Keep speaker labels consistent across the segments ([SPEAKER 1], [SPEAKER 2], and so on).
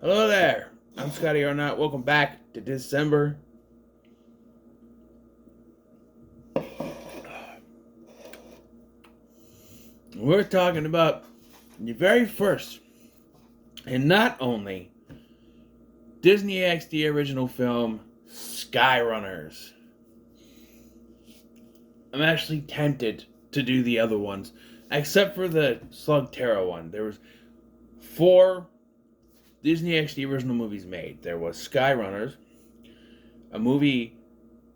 [SPEAKER 1] Hello there. I'm Scotty or not. Welcome back to Dis-Cember. We're talking about the very first and not only Disney XD original film, Skyrunners. I'm actually tempted to do the other ones, except for the Slug Terror one. There was 4 Disney XD original movies made. There was Skyrunners, a movie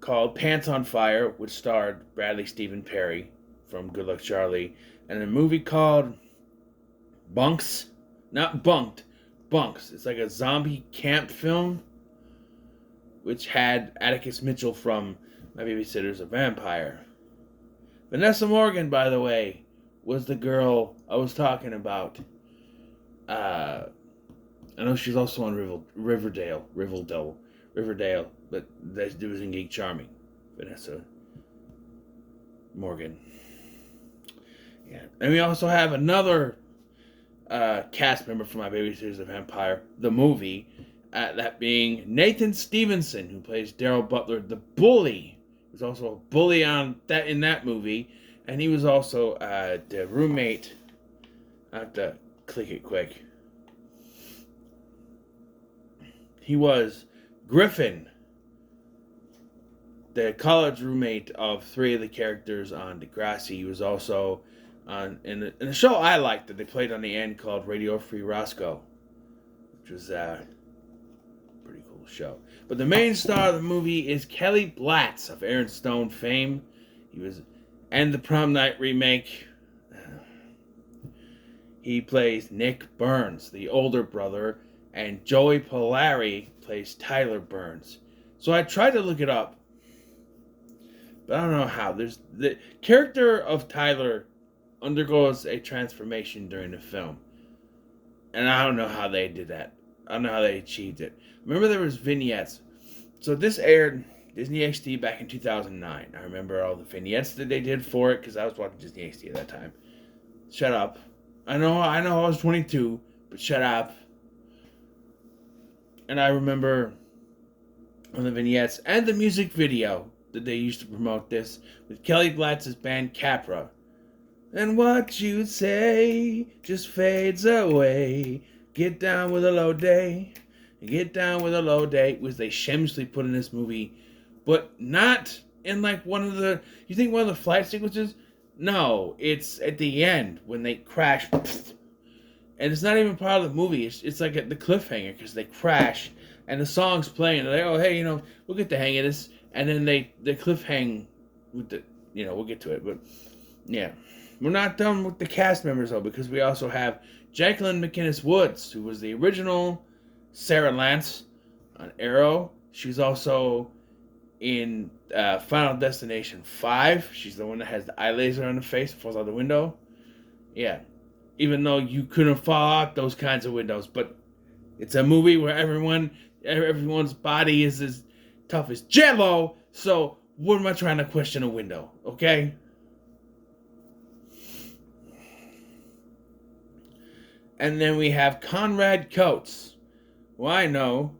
[SPEAKER 1] called Pants on Fire, which starred Bradley Stephen Perry from Good Luck Charlie, and a movie called Bunks, not Bunked, Bunks. It's like a zombie camp film, which had Atticus Mitchell from My Babysitter's a Vampire. Vanessa Morgan, by the way, was the girl I was talking about. I know she's also on Riverdale, but that was in Geek Charming. Vanessa Morgan. Yeah, and we also have another cast member from My Babysitter's a Vampire, the movie, that being Nathan Stevenson, who plays Daryl Butler, the bully. He was also a bully in that movie, and he was also the roommate. I have to click it quick. He was Griffin, the college roommate of 3 of the characters on Degrassi. He was also in a show I liked that they played on the end called Radio Free Roscoe, which was a pretty cool show. But the main star of the movie is Kelly Blatz of Aaron Stone fame. He was in the Prom Night remake. He plays Nick Burns, the older brother, and Joey Polari plays Tyler Burns. So I tried to look it up, but I don't know how. There's the character of Tyler undergoes a transformation during the film, and I don't know how they did that. I don't know how they achieved it. Remember, there was vignettes. So this aired Disney XD back in 2009. I remember all the vignettes that they did for it because I was watching Disney XD at that time. Shut up. I know I was 22, but shut up. And I remember on the vignettes and the music video that they used to promote this with Kelly Blatz's band Capra. And what you say just fades away. Get down with a low day. Get down with a low day was they shamelessly put in this movie, but not in like one of the. You think one of the flight sequences? No, it's at the end when they crash. And it's not even part of the movie. It's like at the cliffhanger because they crash and the song's playing. They're like, oh, hey, we'll get the hang of this. And then they cliffhang with the, we'll get to it. But, yeah. We're not done with the cast members, though, because we also have Jacqueline McInnes Woods, who was the original Sarah Lance on Arrow. She's also in Final Destination 5. She's the one that has the eye laser on the face, falls out the window. Yeah. Even though you couldn't fall out those kinds of windows, but it's a movie where everyone's body is as tough as Jello. So what am I trying to question a window? Okay. And then we have Conrad Coates, who I know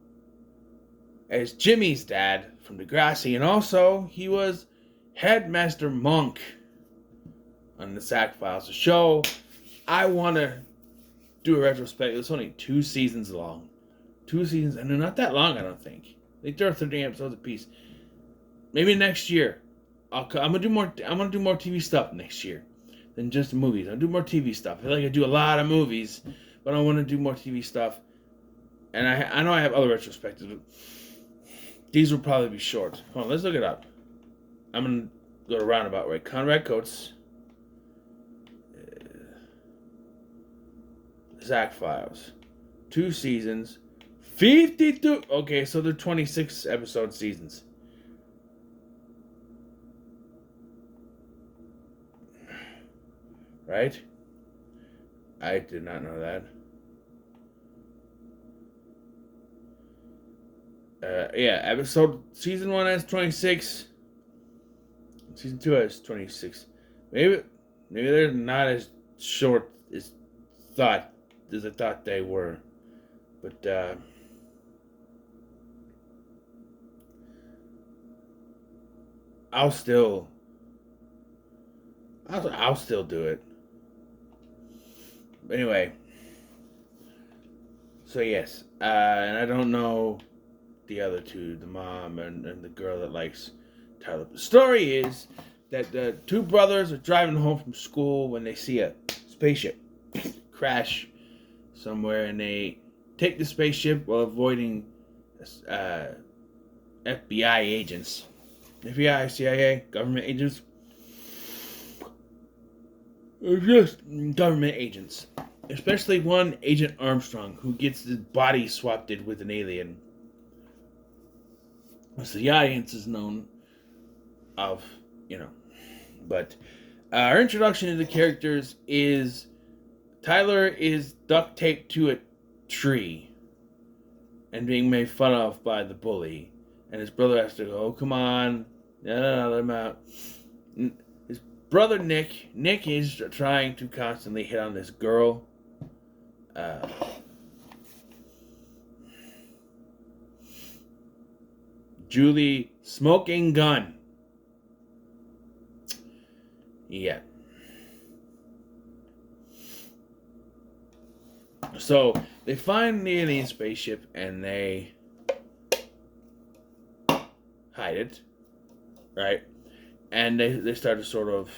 [SPEAKER 1] as Jimmy's dad from Degrassi, and also he was Headmaster Monk on the Sack Files, a show I want to do a retrospective. It's only 2 seasons long. 2 seasons, and they're not that long, I don't think. I think there are 30 episodes apiece. Maybe next year. I'm gonna do more TV stuff next year than just movies. I'll do more TV stuff. I feel like I do a lot of movies, but I want to do more TV stuff. And I know I have other retrospectives, but these will probably be short. Hold on, let's look it up. I'm gonna go to roundabout way. Conrad Coates. Zack Files. 2 seasons. 52. Okay, so they're 26 episode seasons. Right? I did not know that. Season 1 has 26. Season 2 has 26. Maybe they're not as short as I thought they were. But I'll still do it. But anyway, so yes, and I don't know the other two, the mom and the girl that likes Tyler. The story is that the two brothers are driving home from school when they see a spaceship crash somewhere, and they take the spaceship while avoiding FBI agents. FBI, CIA, government agents. They're just government agents. Especially one Agent Armstrong, who gets his body swapped with an alien. So the audience is known of, But our introduction to the characters is Tyler is duct taped to a tree and being made fun of by the bully. And his brother has to go, oh, come on. No, let him out. His brother Nick is trying to constantly hit on this girl. Julie Smoking Gun. Yeah. So they find the alien spaceship and they hide it, right? And they start to sort of,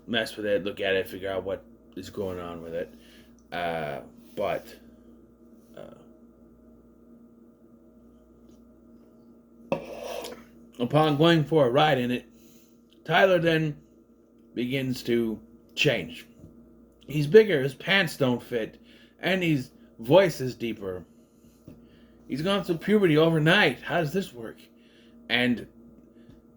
[SPEAKER 1] mess with it, look at it, figure out what is going on with it. But upon going for a ride in it, Tyler then begins to change. He's bigger, his pants don't fit, and his voice is deeper. He's gone through puberty overnight. How does this work? And,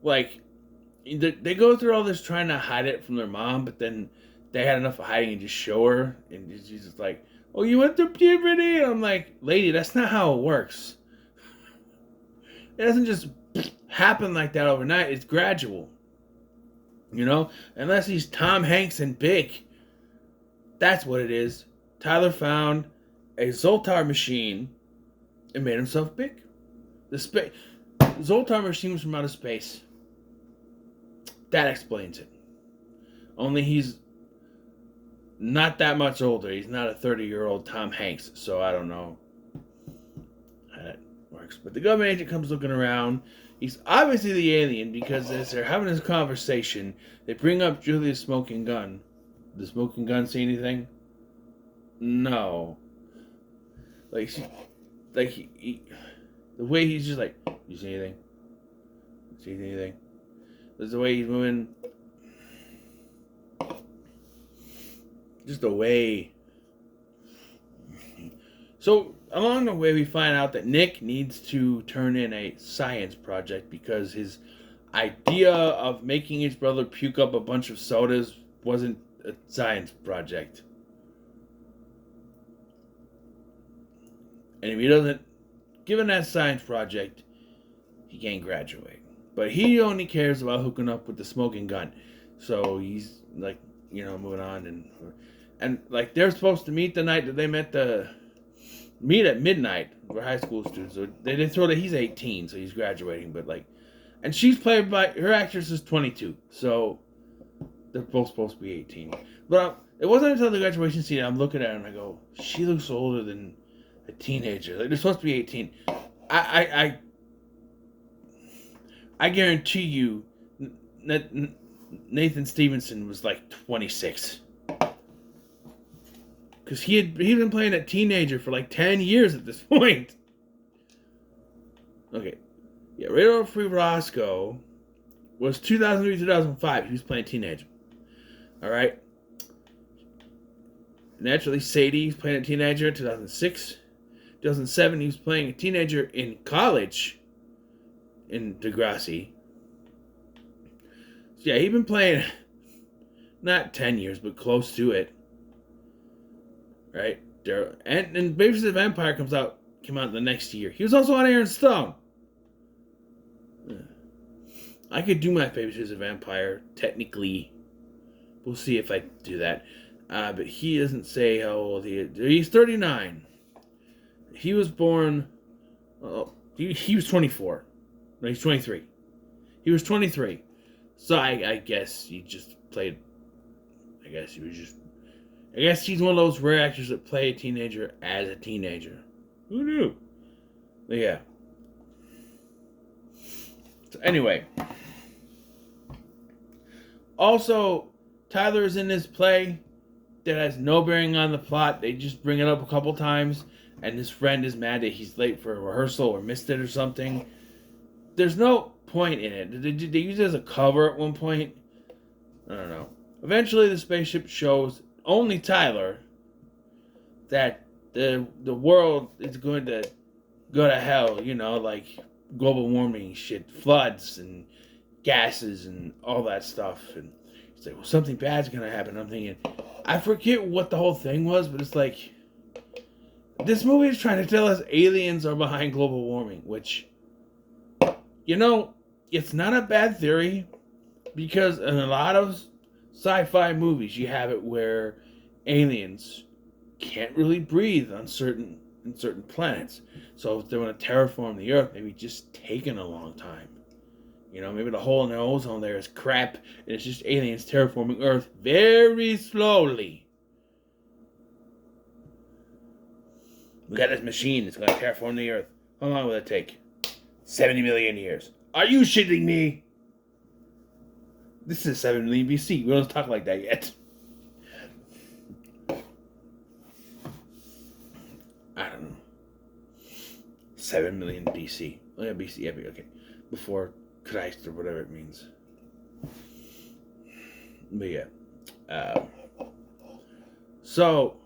[SPEAKER 1] they go through all this trying to hide it from their mom, but then they had enough of hiding and just show her, and she's just like, oh, you went through puberty? And I'm like, lady, that's not how it works. It doesn't just happen like that overnight. It's gradual. Unless he's Tom Hanks and big. That's what it is. Tyler found a Zoltar machine and made himself big. The Zoltar machine was from outer space. That explains it. Only he's not that much older. He's not a 30-year-old Tom Hanks, so I don't know how that works. But the government agent comes looking around. He's obviously the alien because as they're having this conversation, they bring up Julia's smoking gun. Did the smoking gun see anything? No. The way he's just like, you see anything? See anything? There's the way he's moving. Just the way. So, along the way, we find out that Nick needs to turn in a science project because his idea of making his brother puke up a bunch of sodas wasn't a science project. And if he doesn't, given that science project, he can't graduate. But he only cares about hooking up with the smoking gun. So he's moving on and they're supposed to meet the night that they meet at midnight for high school students. So they throw that he's 18, so he's graduating. But and she's played by her actress is 22, so they're both supposed to be 18. But it wasn't until the graduation scene I'm looking at her and I go, she looks older than a teenager. They're supposed to be 18. I guarantee you, Nathan Stevenson was 26. Because he'd been playing a teenager for 10 years at this point. Okay. Yeah, Radar Free Roscoe was 2003-2005. He was playing a teenager. Alright. Naturally, Sadie was playing a teenager in 2006. 2007, he was playing a teenager in college in Degrassi. So yeah, he'd been playing not 10 years, but close to it. Right? And Baby's the Vampire came out the next year. He was also on Aaron Stone. I could do my Baby's the Vampire, technically. We'll see if I do that. But he doesn't say how old he is. He's 39. He was born. Oh, he was 24. No, he's 23. He was 23. So I guess he just played. I guess he's one of those rare actors that play a teenager as a teenager. Who knew? But yeah. So anyway. Also, Tyler is in this play that has no bearing on the plot. They just bring it up a couple times, and his friend is mad that he's late for a rehearsal or missed it or something. There's no point in it. They use it as a cover at one point. I don't know. Eventually, the spaceship shows only Tyler that the world is going to go to hell. You know, like global warming shit, floods and gases and all that stuff. And he's like, well, something bad's going to happen. I'm thinking, I forget what the whole thing was, but it's like, this movie is trying to tell us aliens are behind global warming, which, you know, it's not a bad theory, because in a lot of sci-fi movies, you have it where aliens can't really breathe on certain planets. So if they want to terraform the Earth, maybe just taking a long time. You know, maybe the hole in the ozone there is crap, and it's just aliens terraforming Earth very slowly. We got this machine that's going to terraform the Earth. How long will it take? 70 million years. Are you shitting me? This is 7 million BC. We don't talk like that yet. I don't know. 7 million BC. Oh yeah, BC. Yeah, okay. Before Christ or whatever it means. But yeah. So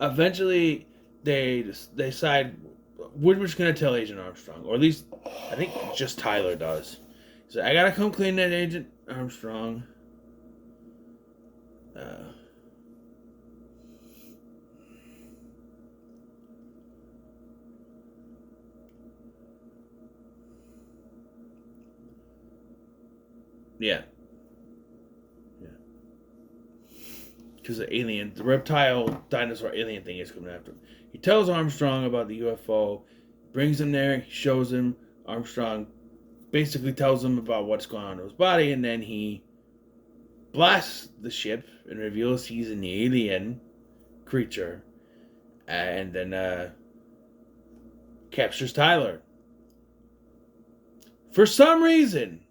[SPEAKER 1] eventually they decide we're just gonna tell Agent Armstrong, or at least I think just Tyler does. So I gotta come clean that Agent Armstrong. Yeah. Because the reptile dinosaur alien thing is coming after him. He tells Armstrong about the UFO, brings him there, he shows him. Armstrong basically tells him about what's going on in his body, and then he blasts the ship and reveals he's an alien creature, and then captures Tyler. For some reason,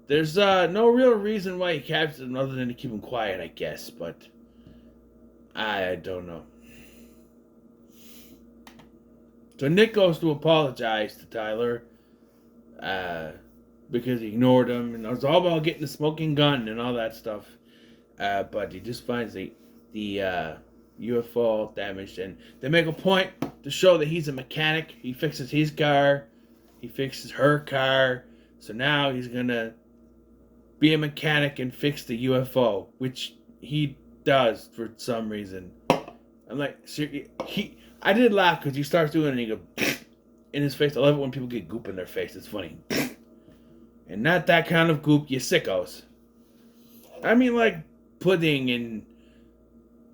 [SPEAKER 1] there's no real reason why he captured him other than to keep him quiet, I guess, but I don't know. So Nick goes to apologize to Tyler because he ignored him, and it was all about getting the smoking gun and all that stuff. But he just finds the UFO damaged, and they make a point to show that he's a mechanic. He fixes his car, he fixes her car, so now he's gonna be a mechanic and fix the UFO, which he does for some reason. I'm like, I did laugh because he starts doing it and he goes in his face. I love it when people get goop in their face. It's funny. And not that kind of goop, you sickos. I mean like pudding and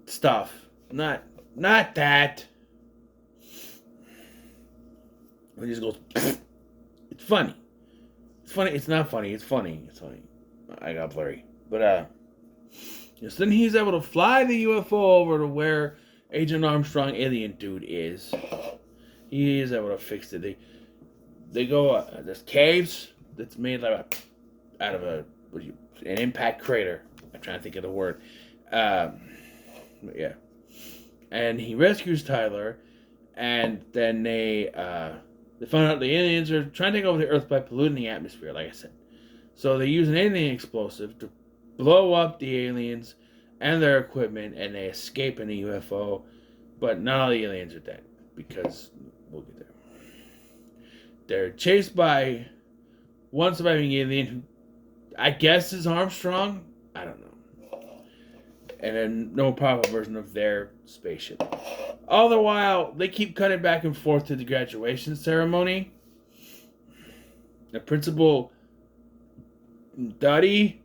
[SPEAKER 1] stuff. Not that. It just goes. It's funny. It's funny. It's not funny. It's funny. It's funny. I got blurry. But so then he's able to fly the UFO over to where Agent Armstrong alien dude is. He is able to fix it. They go there's caves that's made out of an impact crater. I'm trying to think of the word. Yeah. And he rescues Tyler, and then they find out the aliens are trying to take over the Earth by polluting the atmosphere, like I said. So they use an alien explosive to blow up the aliens and their equipment, and they escape in a UFO. But not all the aliens are dead, because we'll get there. They're chased by one surviving alien who I guess is Armstrong. I don't know. And then no powerful version of their spaceship. All the while, they keep cutting back and forth to the graduation ceremony. The principal Duddy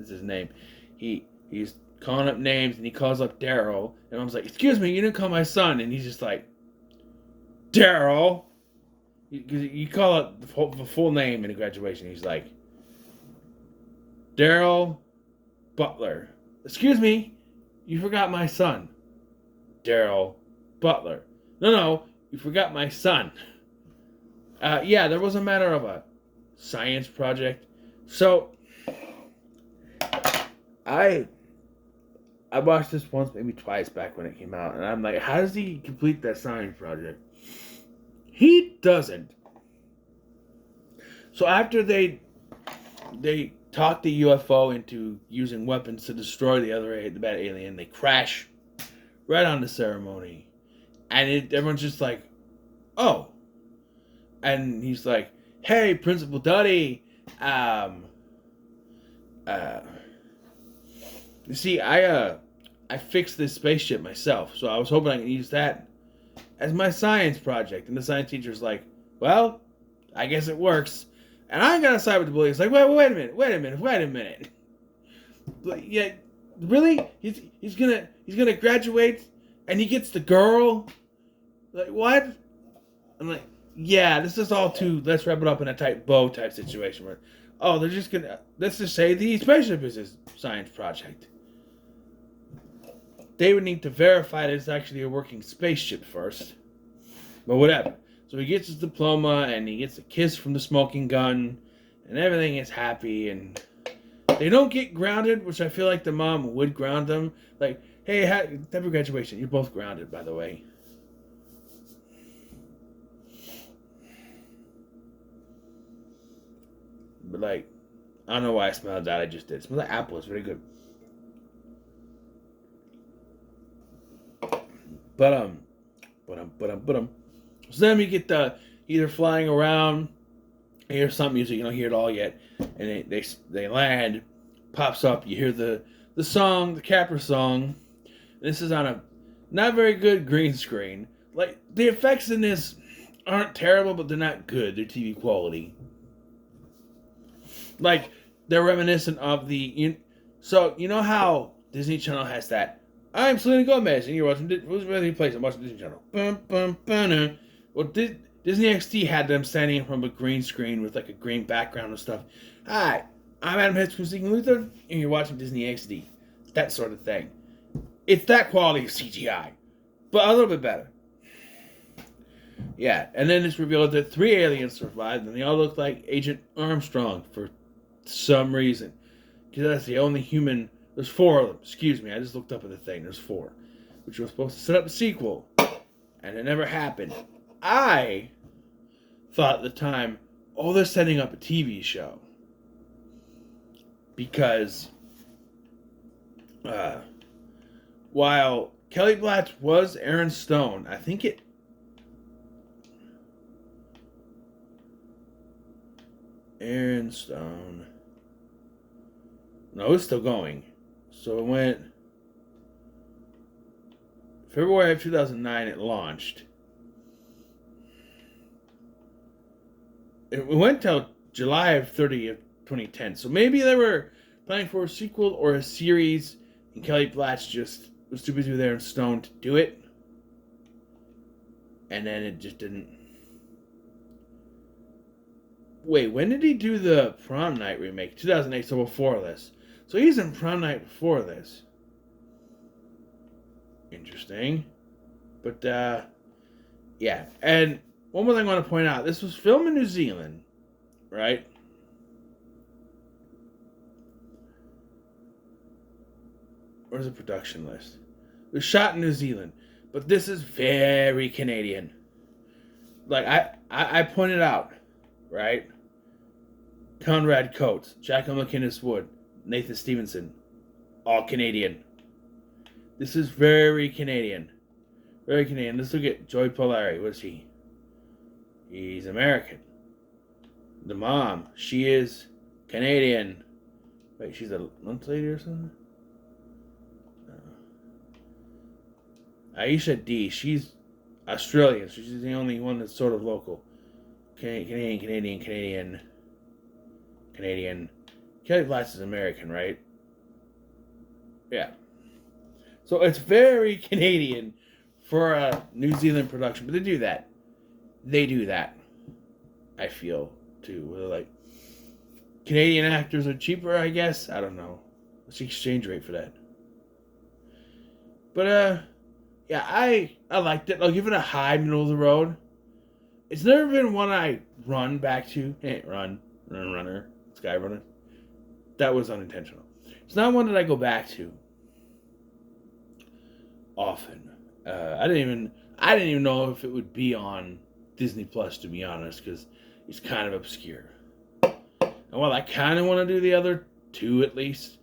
[SPEAKER 1] is his name. He's calling up names, and he calls up Daryl, and Mom's like, "Excuse me, you didn't call my son," and he's just like, "Daryl." You call it the full name in a graduation. He's like, Daryl Butler. "Excuse me, you forgot my son." Daryl Butler. No, you forgot my son. Yeah, there was a matter of a science project. So, I watched this once, maybe twice back when it came out, and I'm like, how does he complete that science project? He doesn't. So after they talk the UFO into using weapons to destroy the bad alien, they crash right on the ceremony, and everyone's just like, "Oh," and he's like, "Hey, Principal Duddy, you see, I fixed this spaceship myself, so I was hoping I could use that as my science project." And the science teacher's like, "Well, I guess it works." And I got to side with the bully. It's like, wait a minute. Like, yeah, really? He's gonna graduate, and he gets the girl? Like, what? I'm like, yeah, this is all too, let's wrap it up in a tight bow type situation where, oh, they're just gonna, let's just say the spaceship is his science project. They would need to verify that it's actually a working spaceship first. But whatever. So he gets his diploma, and he gets a kiss from the smoking gun, and everything is happy, and they don't get grounded, which I feel like the mom would ground them. Like, hey, happy graduation. You're both grounded, by the way. But, like, I don't know why I smelled that. I just did. It smells like apple. It's very good. But, so then we get either flying around, you hear some music, you don't hear it all yet, and they land, pops up, you hear the song, the Capra song. This is on a not very good green screen. Like, the effects in this aren't terrible, but they're not good. They're TV quality. Like, they're reminiscent of so you know how Disney Channel has that, "I'm Selena Gomez, and you're watching who's really plays? I'm watching Disney Channel." Well, Disney XD had them standing in front of a green screen with like a green background and stuff. "Hi, I'm Adam Hitchcock from Seeking Luther, and you're watching Disney XD." That sort of thing. It's that quality of CGI, but a little bit better. Yeah, and then it's revealed that 3 aliens survived, and they all look like Agent Armstrong for some reason. Because that's the only human. There's 4 of them. Excuse me, I just looked up at the thing. There's 4. Which was supposed to set up a sequel. And it never happened. I thought at the time, oh, they're setting up a TV show. Because while Kelly Blatch was Aaron Stone, I think Aaron Stone. No, it's still going. So it went February of 2009. It launched. It went till July of 30th, 2010. So maybe they were planning for a sequel or a series, and Kelly Blatch just was too busy with Aaron Stone to do it. And then it just didn't. Wait, when did he do the Prom Night remake? 2008, so before this. So he's in Prom Night before this. Interesting. But, yeah. And one more thing I want to point out. This was filmed in New Zealand, right? Where's the production list? It was shot in New Zealand. But this is very Canadian. Like, I pointed out, right? Conrad Coates, Jacko McInnes Wood, Nathan Stevenson, all Canadian. This is very Canadian. Very Canadian. Let's look at Joy Polari. What is he? He's American. The mom, she is Canadian. Wait, she's a lunch lady or something? Aisha D, she's Australian, so she's the only one that's sort of local. Canadian. Kelly Blatch is American, right? Yeah. So it's very Canadian for a New Zealand production, but they do that. They do that. I feel too. Where like Canadian actors are cheaper, I guess. I don't know. What's the exchange rate for that? But yeah, I liked it. I'll give it a high middle of the road. It's never been one I run back to. Hey, runner, Skyrunners. That was unintentional. It's not one that I go back to often. I didn't even know if it would be on Disney Plus, to be honest, because it's kind of obscure. And while I kind of want to do the other two at least,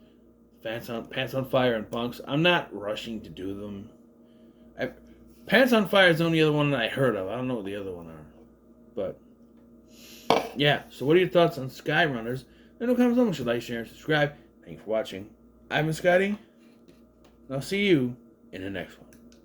[SPEAKER 1] Pants on Fire and Bunks, I'm not rushing to do them. Pants on Fire is the only other one that I heard of. I don't know what the other one are. But, yeah. So what are your thoughts on Skyrunners? And no comments, so much. Like, share, and subscribe. Thanks for watching. I've been Scotty. And I'll see you in the next one.